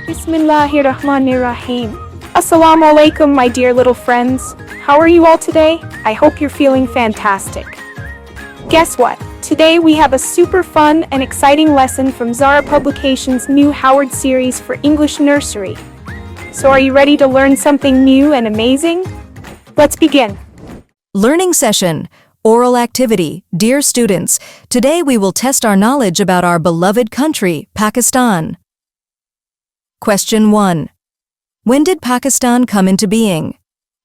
Bismillahirrahmanirrahim. Assalamu alaikum, my dear little friends. How are you all today? I hope you're feeling fantastic. Guess what? Today we have a super fun and exciting lesson from Zara Publications' new Howard series for English Nursery. So are you ready to learn something new and amazing? Let's begin. Learning session. Oral activity. Dear students, today we will test our knowledge about our beloved country, Pakistan. Question 1. When did Pakistan come into being?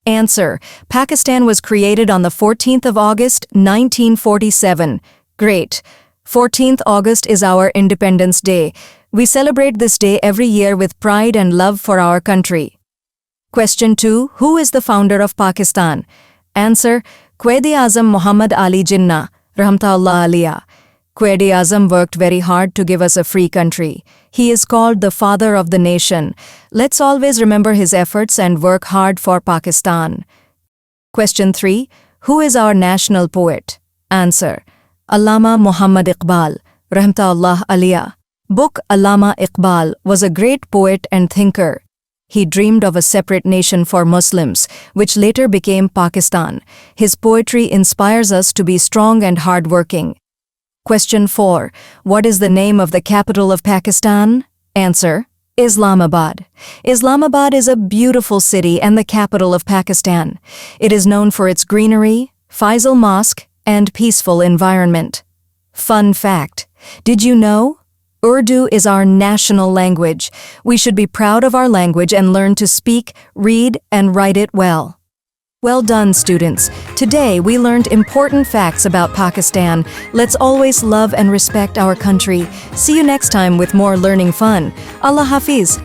Answer. Pakistan was created on the 14th of August, 1947. Great. 14th August is our Independence Day. We celebrate this day every year with pride and love for our country. Question 2. Who is the founder of Pakistan? Answer. Quaid-e-Azam Muhammad Ali Jinnah, Rahmatullah Aliyah. Quaid-e-Azam worked very hard to give us a free country. He is called the father of the nation. Let's always remember his efforts and work hard for Pakistan. Question 3. Who is our national poet? Answer. Allama Muhammad Iqbal, Rahmatullah Aliyah. Book Allama Iqbal was a great poet and thinker. He dreamed of a separate nation for Muslims, which later became Pakistan. His poetry inspires us to be strong and hardworking. Question 4. What is the name of the capital of Pakistan? Answer. Islamabad. Islamabad is a beautiful city and the capital of Pakistan. It is known for its greenery, Faisal Mosque, and peaceful environment. Fun fact. Did you know? Urdu is our national language. We should be proud of our language and learn to speak, read, and write it well. Well done, students. Today we learned important facts about Pakistan. Let's always love and respect our country. See you next time with more learning fun. Allah Hafiz.